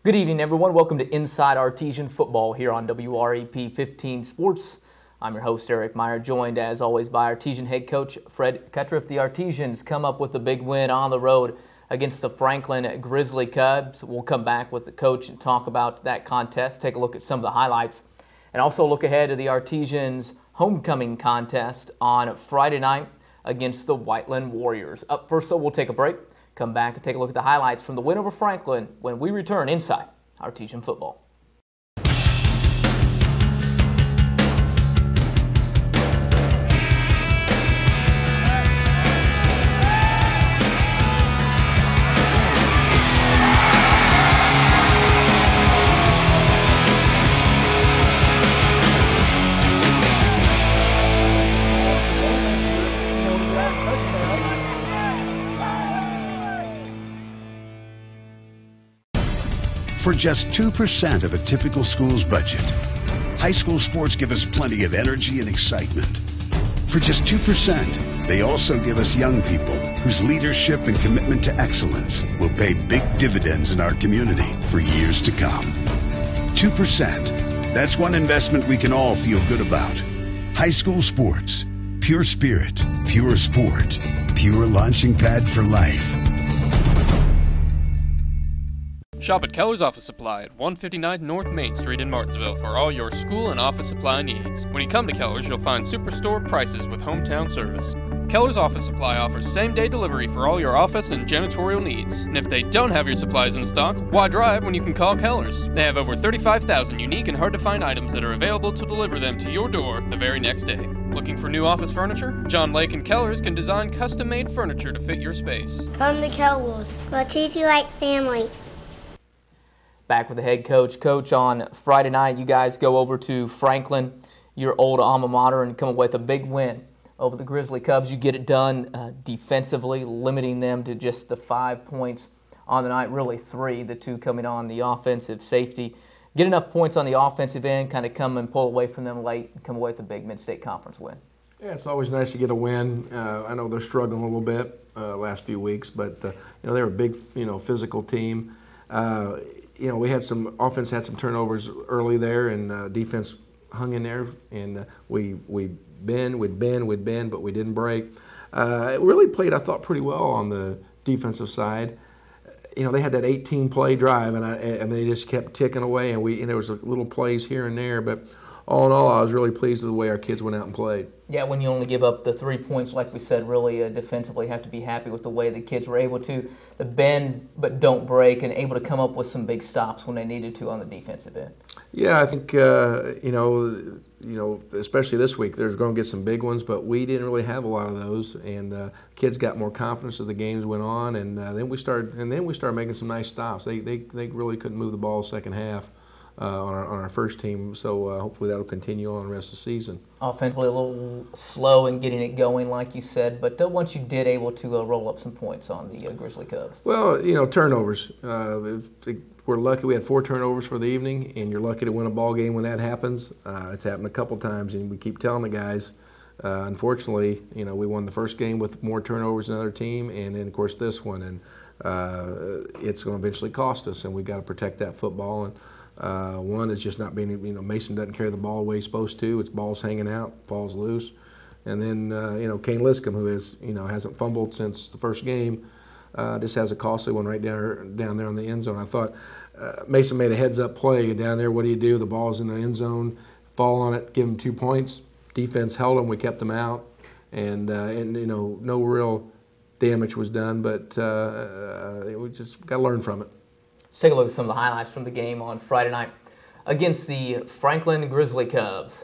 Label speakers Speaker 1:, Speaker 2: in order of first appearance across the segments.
Speaker 1: Good evening, everyone. Welcome to Inside Artesian Football here on WREP 15 Sports. I'm your host, Eric Meyer, joined as always by Artesian head coach Fred Kutruff. The Artesians come up with a big win on the road against the Franklin Grizzly Cubs. We'll come back with the coach and talk about that contest, take a look at some of the highlights, and also look ahead to the Artesians Homecoming contest on Friday night against the Whiteland Warriors. Up first, so we'll take a break. Come back and take a look at the highlights from the win over Franklin when we return inside Artesian Football.
Speaker 2: For just 2% of a typical school's budget, high school sports give us plenty of energy and excitement. For just 2%, they also give us young people whose leadership and commitment to excellence will pay big dividends in our community for years to come. 2%, that's one investment we can all feel good about. High school sports, pure spirit, pure sport, pure launching pad for life.
Speaker 3: Shop at Keller's Office Supply at 159 North Main Street in Martinsville for all your school and office supply needs. When you come to Keller's, you'll find superstore prices with hometown service. Keller's Office Supply offers same-day delivery for all your office and janitorial needs. And if they don't have your supplies in stock, why drive when you can call Keller's? They have over 35,000 unique and hard-to-find items that are available to deliver them to your door the very next day. Looking for new office furniture? John Lake and Keller's can design custom-made furniture to fit your space.
Speaker 4: Come to Keller's. We'll treat you like family.
Speaker 1: Back with the head coach. Coach, on Friday night, you guys go over to Franklin, your old alma mater, and come away with a big win over the Grizzly Cubs. You get it done defensively, limiting them to just the 5 points on the night, really 3, the 2 coming on the offensive safety. Get enough points on the offensive end, kind of come and pull away from them late, and come away with a big Mid-State Conference win. Yeah,
Speaker 5: it's always nice to get a win. I know they're struggling a little bit last few weeks, but they're a big, physical team. We had some offense had some turnovers early there, and defense hung in there, and we'd bend, but we didn't break. It really played, I thought, pretty well on the defensive side. They had that 18-play drive, and they just kept ticking away, and there was little plays here and there, but all in all, I was really pleased with the way our kids went out and played.
Speaker 1: Yeah, when you only give up the 3 points, like we said, really defensively have to be happy with the way the kids were able to bend but don't break and able to come up with some big stops when they needed to on the defensive end.
Speaker 5: Yeah, I think, especially this week, there's going to get some big ones, but we didn't really have a lot of those, and kids got more confidence as the games went on, and then we started making some nice stops. They really couldn't move the ball second half. On our first team, so hopefully that'll continue on the rest of the season.
Speaker 1: Offensively a little slow in getting it going, like you said, but once you did able to roll up some points on the Grizzly Cubs.
Speaker 5: Well, turnovers. We're lucky we had 4 turnovers for the evening, and you're lucky to win a ball game when that happens. It's happened a couple times, and we keep telling the guys, unfortunately, we won the first game with more turnovers than another team, and then, of course, this one, and it's going to eventually cost us, and we've got to protect that football. And one is just not being, Mason doesn't carry the ball the way he's supposed to. It's balls hanging out, falls loose. And then, Kane Liscombe, who is, hasn't fumbled since the first game, just has a costly one right down there on the end zone. I thought Mason made a heads-up play down there. What do? The ball's in the end zone, fall on it, give him 2 points. Defense held him. We kept them out. And no real damage was done, but we just got to learn from it.
Speaker 1: Let's take a look at some of the highlights from the game on Friday night against the Franklin Grizzly Cubs.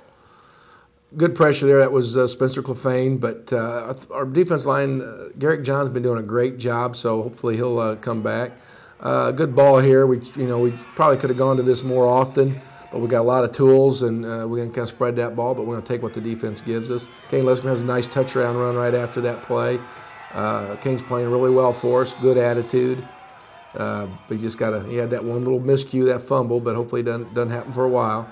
Speaker 5: Good pressure there. That was Spencer Clefane, but our defense line, Garrick John's been doing a great job, so hopefully he'll come back. Good ball here. We probably could have gone to this more often, but we got a lot of tools, and we're going to kind of spread that ball, but we're going to take what the defense gives us. Kane Liscombe has a nice touchdown run right after that play. Kane's playing really well for us, good attitude. But he had that one little miscue, that fumble, but hopefully it doesn't happen for a while.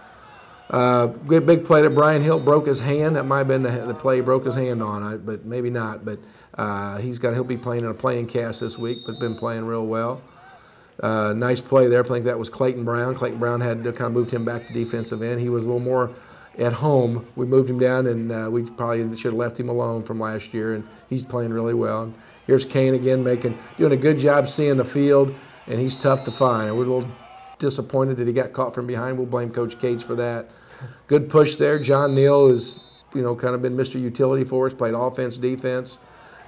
Speaker 5: Good big play that Brian Hill broke his hand. That might have been the play he broke his hand on, but maybe not. But he'll be playing in a playing cast this week, but been playing real well. Nice play there. I think that was Clayton Brown. Clayton Brown had kind of moved him back to defensive end. He was a little more at home. We moved him down, and we probably should have left him alone from last year, and he's playing really well. And here's Kane again doing a good job seeing the field, and he's tough to find. We're a little disappointed that he got caught from behind. We'll blame Coach Cates for that. Good push there. John Neal has, kind of been Mr. Utility for us, played offense, defense,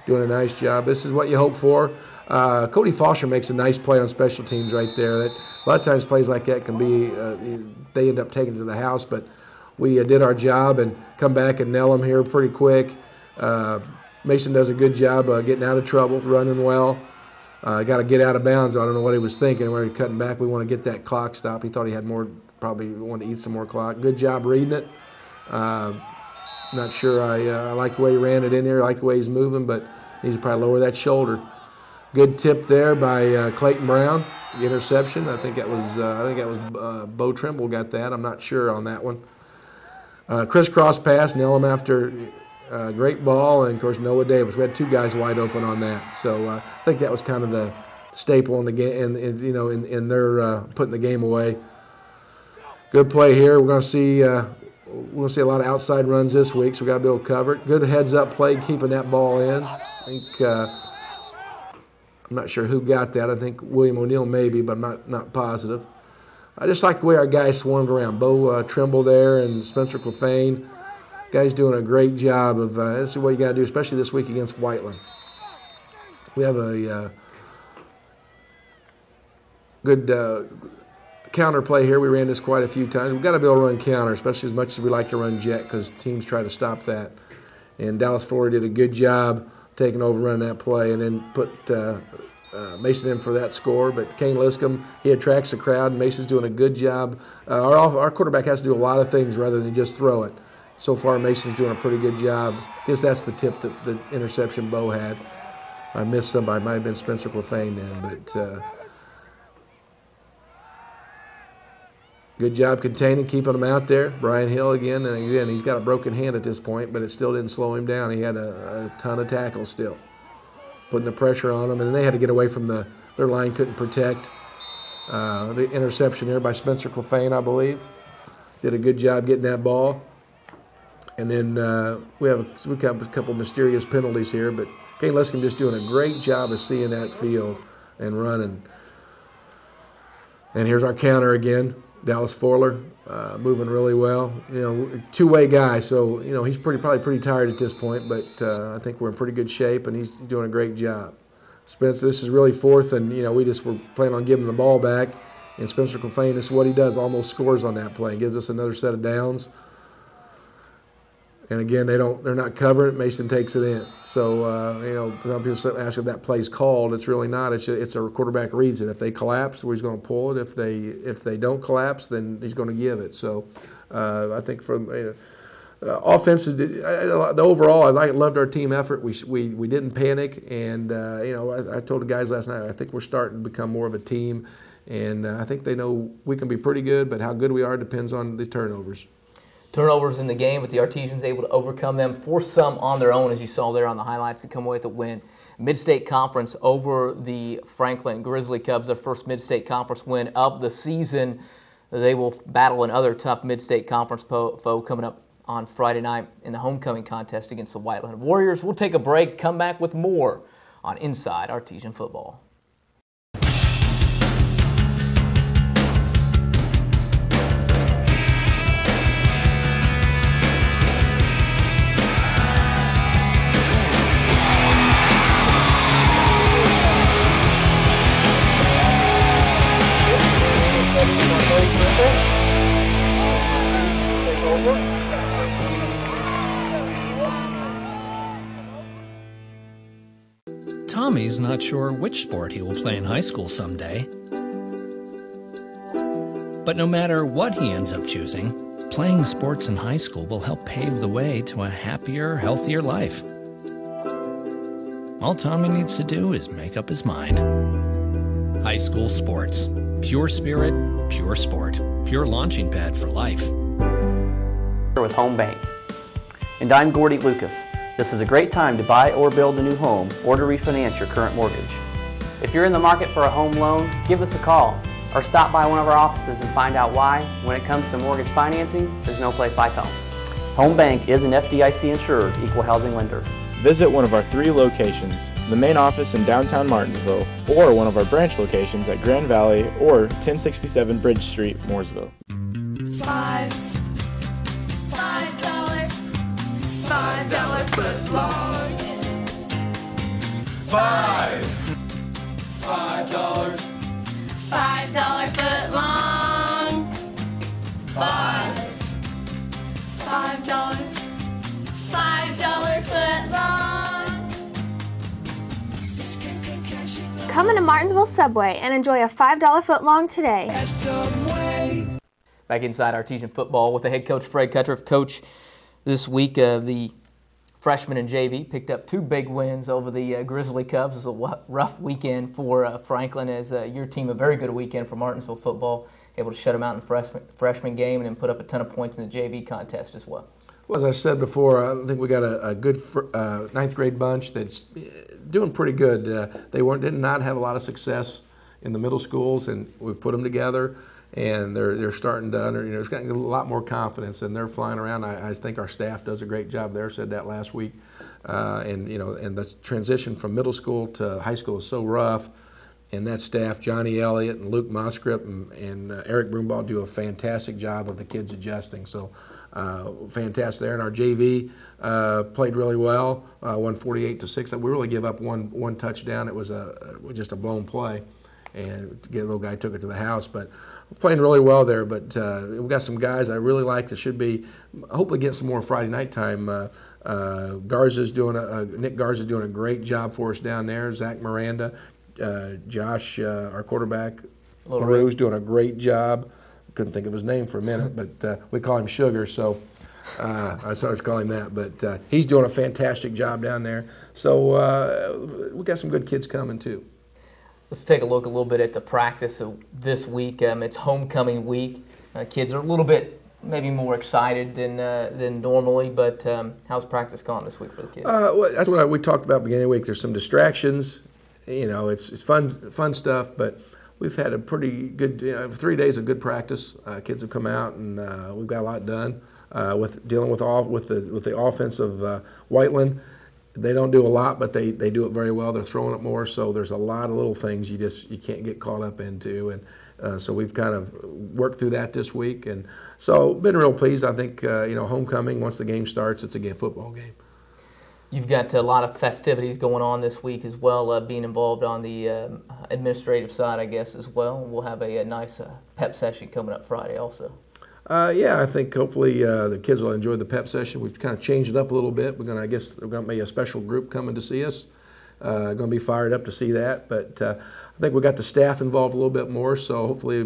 Speaker 5: doing a nice job. This is what you hope for. Cody Foster makes a nice play on special teams right there. A lot of times plays like that can be, they end up taking it to the house, but we did our job and come back and nail them here pretty quick. Mason does a good job getting out of trouble, running well. Got to get out of bounds. I don't know what he was thinking. Where he cutting back, we want to get that clock stopped. He thought he had more, probably wanted to eat some more clock. Good job reading it. Not sure I like the way he ran it in there. I like the way he's moving, but he needs to probably lower that shoulder. Good tip there by Clayton Brown. The interception. I think that was Bo Trimble got that. I'm not sure on that one. Crisscross pass, nail him after great ball, and of course Noah Davis. We had two guys wide open on that, so I think that was kind of the staple in the game, in their putting the game away. Good play here. We're going to see a lot of outside runs this week, so we got to be able to cover it. Good heads-up play, keeping that ball in. I think I'm not sure who got that. I think William O'Neill maybe, but I'm not positive. I just like the way our guys swarmed around. Bo Trimble there and Spencer Clefane. Guys doing a great job of this is what you got to do, especially this week against Whiteland. We have a good counter play here. We ran this quite a few times. We've got to be able to run counter, especially as much as we like to run jet, because teams try to stop that. And Dallas Ford did a good job taking over, running that play, and then put Mason in for that score. But Kane Liscombe, he attracts the crowd, and Mason's doing a good job. Our quarterback has to do a lot of things rather than just throw it. So far, Mason's doing a pretty good job. I guess that's the tip that the interception Bo had. I missed somebody. It might have been Spencer Clefane then, but good job containing, keeping him out there. Brian Hill again, and again, he's got a broken hand at this point, but it still didn't slow him down. He had a ton of tackles still, putting the pressure on him, and then they had to get away from their line couldn't protect. The interception there by Spencer Clefane, I believe. Did a good job getting that ball. And then we have a couple mysterious penalties here, but Kane Liscombe just doing a great job of seeing that field and running. And here's our counter again. Dallas Forler moving really well. Two-way guy, so he's probably pretty tired at this point, but I think we're in pretty good shape, and he's doing a great job. Spencer, this is really fourth, and we just were planning on giving the ball back. And Spencer Clefane, this is what he does, almost scores on that play, gives us another set of downs. And again, they're not covering it. Mason takes it in. So some people ask if that play's called. It's really not. It's a quarterback reads it. If they collapse, he's going to pull it. If they don't collapse, then he's going to give it. So I think from offenses, the overall, I loved our team effort. We didn't panic, and I told the guys last night, I think we're starting to become more of a team, and I think they know we can be pretty good, but how good we are depends on the turnovers.
Speaker 1: Turnovers in the game, but the Artesians able to overcome them, force some on their own, as you saw there on the highlights, to come away with a win. Mid-state conference over the Franklin Grizzly Cubs, their first mid-state conference win of the season. They will battle another tough mid-state conference foe coming up on Friday night in the homecoming contest against the Whiteland Warriors. We'll take a break, come back with more on Inside Artesian Football.
Speaker 6: Tommy's not sure which sport he will play in high school someday. But no matter what he ends up choosing, playing sports in high school will help pave the way to a happier, healthier life. All Tommy needs to do is make up his mind. High school sports. Pure spirit, pure sport. Pure launching pad for life.
Speaker 7: With Home Bank. And I'm Gordy Lucas. This is a great time to buy or build a new home or to refinance your current mortgage. If you're in the market for a home loan, give us a call or stop by one of our offices and find out why. When it comes to mortgage financing, there's no place like home. Home Bank is an FDIC insured equal housing lender.
Speaker 8: Visit one of our 3 locations, the main office in downtown Martinsville, or one of our branch locations at Grand Valley or 1067 Bridge Street, Mooresville.
Speaker 9: $5 foot long. $5 foot long. $5 foot long.
Speaker 10: Come into Martinsville Subway and enjoy a $5 foot long today.
Speaker 1: Back inside Artesian football with the head coach Fred Kutruff. Coach, this week the freshmen in JV picked up 2 big wins over the Grizzly Cubs. It was a rough weekend for Franklin, as your team, a very good weekend for Martinsville football, able to shut them out in the freshman game and then put up a ton of points in the JV contest as well.
Speaker 5: Well, as I said before, I think we got a good 9th grade bunch that's doing pretty good. They did not have a lot of success in the middle schools, and we've put them together, and they're starting to it's getting a lot more confidence, and they're flying around. I think our staff does a great job there. Said that last week, and the transition from middle school to high school is so rough. And that staff, Johnny Elliott and Luke Moskrip and Eric Broomball, do a fantastic job of the kids adjusting. So fantastic there. And our JV played really well, won 48-6. We really give up one touchdown. It was just a blown play, and the little guy took it to the house. But playing really well there. But we got some guys I really like that should be hopefully get some more Friday night time. Nick Garza's doing a great job for us down there. Zach Miranda. Josh, our quarterback, LaRue's doing a great job. Couldn't think of his name for a minute, but we call him Sugar, so I started calling him that. But he's doing a fantastic job down there. So we got some good kids coming too.
Speaker 1: Let's take a look a little bit at the practice of this week. It's homecoming week. Kids are a little bit maybe more excited than normally, but how's practice gone this week for the kids?
Speaker 5: Well, that's what we talked about at the beginning of the week. There's some distractions. It's fun stuff, but we've had a pretty good 3 days of good practice. Kids have come out, and we've got a lot done with dealing with the offense of Whiteland. They don't do a lot, but they do it very well. They're throwing it more, so there's a lot of little things you can't get caught up into, and so we've kind of worked through that this week, and so been real pleased. I think homecoming, once the game starts, it's a football game.
Speaker 1: You've got a lot of festivities going on this week as well, being involved on the administrative side, I guess, as well. We'll have a nice pep session coming up Friday also.
Speaker 5: Yeah, I think hopefully the kids will enjoy the pep session. We've kind of changed it up a little bit. We're going to be a special group coming to see us. Going to be fired up to see that. But I think we got the staff involved a little bit more, so hopefully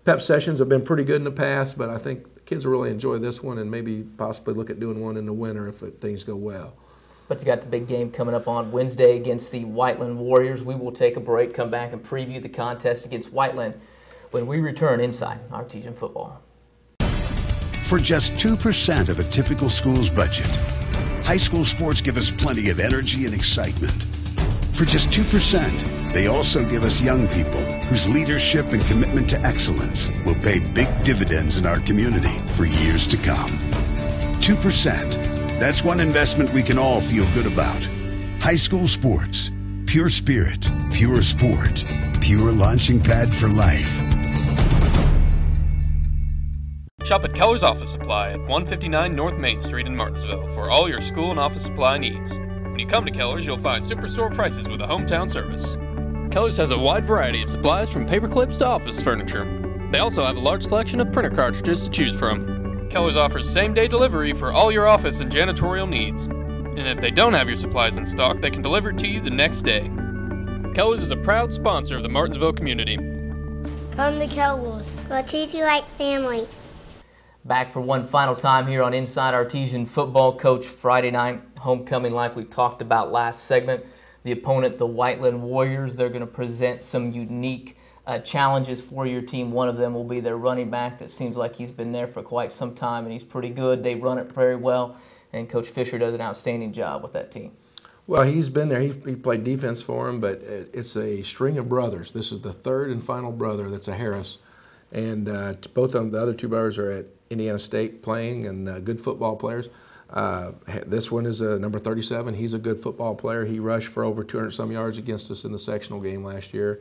Speaker 5: pep sessions have been pretty good in the past, but I think the kids will really enjoy this one and maybe possibly look at doing one in the winter if things go well.
Speaker 1: But you got the big game coming up on Wednesday against the Whiteland Warriors. We will take a break, come back, and preview the contest against Whiteland when we return inside Artesian football.
Speaker 2: For just 2% of a typical school's budget, high school sports give us plenty of energy and excitement. For just 2%, they also give us young people whose leadership and commitment to excellence will pay big dividends in our community for years to come. 2%. That's one investment we can all feel good about. High school sports. Pure spirit, pure sport, pure launching pad for life.
Speaker 3: Shop at Keller's Office Supply at 159 North Main Street in Martinsville for all your school and office supply needs. When you come to Keller's, you'll find superstore prices with a hometown service. Keller's has a wide variety of supplies from paper clips to office furniture. They also have a large selection of printer cartridges to choose from. Keller's offers same-day delivery for all your office and janitorial needs. And if they don't have your supplies in stock, they can deliver it to you the next day. Keller's is a proud sponsor of the Martinsville community.
Speaker 4: Come to Keller's. We'll treat you like family.
Speaker 1: Back for one final time here on Inside Artesian Football. Coach, Friday night homecoming like we talked about last segment. The opponent, the Whiteland Warriors, they're going to present some unique challenges for your team. One of them will be their running back that seems like he's been there for quite some time, and he's pretty good. They run it very well, and Coach Fisher does an outstanding job with that team.
Speaker 5: Well, he's been there. He played defense for him, but it's a string of brothers. This is the third and final brother that's a Harris. And both of them, the other two brothers are at Indiana State playing and good football players. This one is number 37. He's a good football player. He rushed for over 200-some yards against us in the sectional game last year.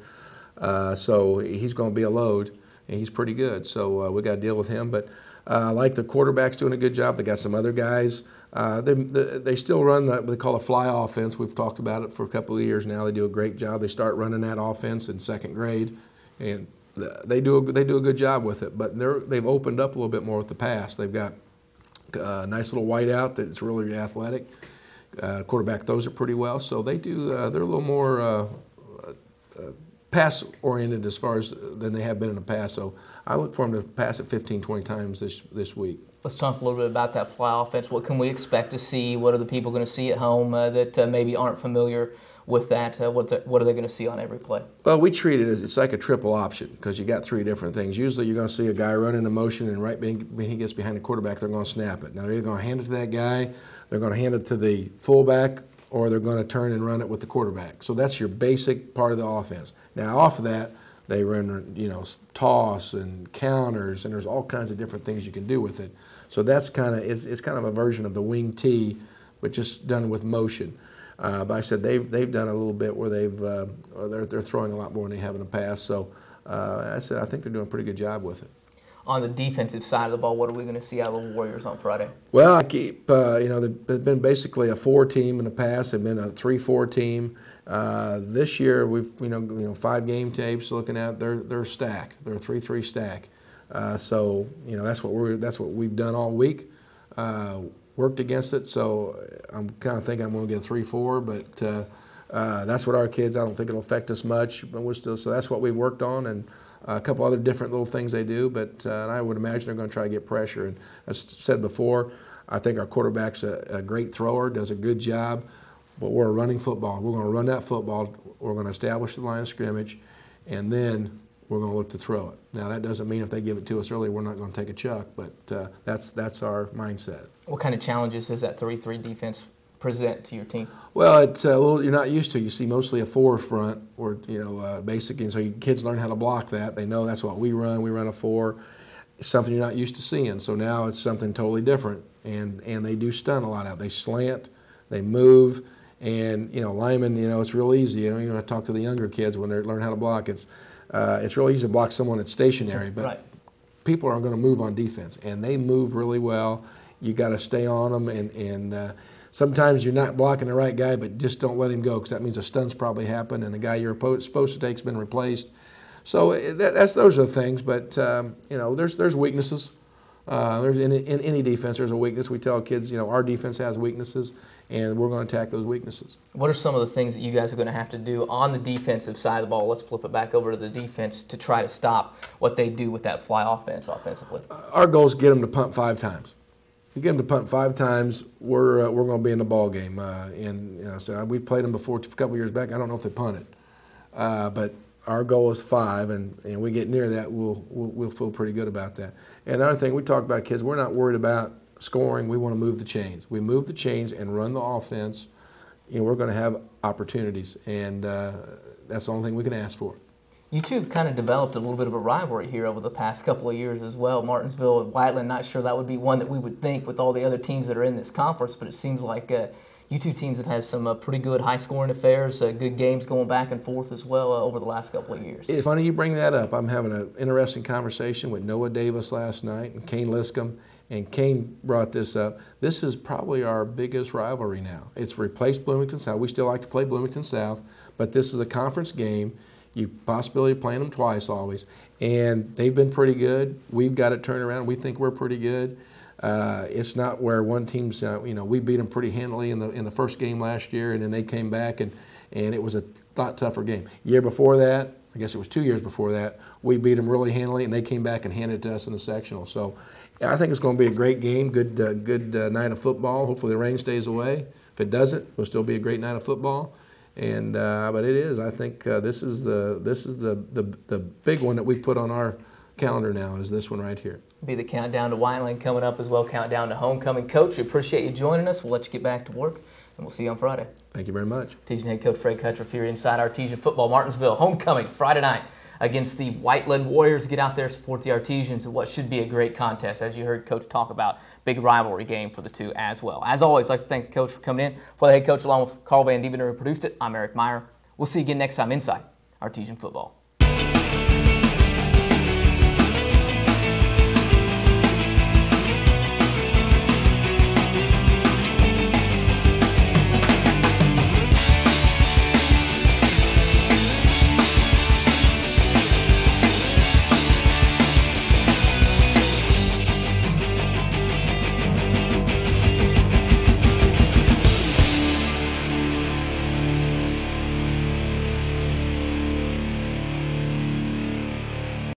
Speaker 5: So he's going to be a load, and he's pretty good. So we got to deal with him. But I like the quarterback's doing a good job. They got some other guys. They still run what they call a fly offense. We've talked about it for a couple of years now. They do a great job. They start running that offense in second grade, and they do a good job with it. But they've opened up a little bit more with the pass. They've got a nice little wideout that's really athletic. Quarterback throws it pretty well. So they do. They're a little more pass oriented as far as than they have been in the past. So I look for them to pass it 15, 20 times this week.
Speaker 1: Let's talk a little bit about that fly offense. What can we expect to see? What are the people going to see at home that maybe aren't familiar with that? What are they going to see on every play?
Speaker 5: Well, we treat it as it's like a triple option because you got three different things. Usually you're going to see a guy run into motion, and right when he gets behind the quarterback, they're going to snap it. Now they're either going to hand it to that guy, they're going to hand it to the fullback, or they're going to turn and run it with the quarterback. So that's your basic part of the offense. Now off of that, they run, toss and counters, and there's all kinds of different things you can do with it. So that's it's kind of a version of the wing T, but just done with motion. But I said they've done a little bit where they're throwing a lot more than they have in the past. So I said I think they're doing a pretty good job with it.
Speaker 1: On the defensive side of the ball, what are we going to see out of the Warriors on Friday?
Speaker 5: Well, I keep they've been basically a 4 team in the past. They've been a 3-4 team. This year we've 5 game tapes looking at they're stack. They're a 3-3 stack. So that's what we've done all week. Worked against it. So I'm kind of thinking I'm going to get a 3-4, but that's what our kids. I don't think it'll affect us much, but so that's what we worked on, and a couple other different little things they do. But I would imagine they're going to try to get pressure. And as I said before, I think our quarterback's a great thrower, does a good job. But we're a running football. We're going to run that football. We're going to establish the line of scrimmage, and then we're going to look to throw it. Now that doesn't mean if they give it to us early, we're not going to take a chuck. But that's our mindset. What
Speaker 1: kind of challenges does that 3-3 defense present to your team?
Speaker 5: Well, it's a little you're not used to. You see mostly a 4 front, or basic, and so your kids learn how to block that. They know that's what we run. We run a 4. It's something you're not used to seeing. So now it's something totally different, and they do stun a lot out. They slant, they move, and linemen. It's real easy. You have to talk to the younger kids when they learn how to block. It's real easy to block someone that's stationary, but
Speaker 1: right.
Speaker 5: People are going to move on defense, and they move really well. You got to stay on them, and sometimes you're not blocking the right guy, but just don't let him go, because that means a stun's probably happened and the guy you're supposed to take's been replaced. So those are the things, but there's weaknesses. In any defense, there's a weakness. We tell kids, our defense has weaknesses, and we're going to attack those weaknesses.
Speaker 1: What are some of the things that you guys are going to have to do on the defensive side of the ball? Let's flip it back over to the defense to try to stop what they do with that fly offense offensively.
Speaker 5: Our goal is to get them to punt 5 times. If we get them to punt 5 times, we're going to be in the ball game. So we've played them before a couple years back. I don't know if they punted, but our goal is 5, and we get near that, we'll feel pretty good about that. And another thing we talk about, kids, we're not worried about scoring. We want to move the chains. We move the chains and run the offense. We're going to have opportunities, and that's the only thing we can ask for.
Speaker 1: You two have kind of developed a little bit of a rivalry here over the past couple of years as well. Martinsville and Whiteland, not sure that would be one that we would think with all the other teams that are in this conference, but it seems like you two teams that has some pretty good high-scoring affairs, good games going back and forth as well over the last couple of years.
Speaker 5: It's funny you bring that up. I'm having an interesting conversation with Noah Davis last night and Kane Liscombe, and Kane brought this up. This is probably our biggest rivalry now. It's replaced Bloomington South. We still like to play Bloomington South, but this is a conference game. You possibility of playing them twice always, and they've been pretty good. We've got it turned around. We think we're pretty good. It's not where one team's, we beat them pretty handily in the first game last year, and then they came back, and it was a lot tougher game. Year before that, I guess it was 2 years before that, we beat them really handily, and they came back and handed it to us in the sectional. So I think it's going to be a great game, good night of football. Hopefully the rain stays away. If it doesn't, it'll still be a great night of football. And but it is. I think this is the big one that we put on our calendar now, is this one right here.
Speaker 1: Be the countdown to Whiteland coming up as well, countdown to homecoming. Coach, we appreciate you joining us. We'll let you get back to work. and we'll see you on Friday.
Speaker 5: Thank you very much.
Speaker 1: Artesian head coach Fred Kutruff here inside Artesian football. Martinsville homecoming Friday night against the Whiteland Warriors. Get out there, support the Artesians in what should be a great contest. As you heard Coach talk about, big rivalry game for the two as well. As always, I'd like to thank the coach for coming in. For the head coach, along with Carl Van Dievener, who produced it, I'm Eric Meyer. We'll see you again next time inside Artesian football.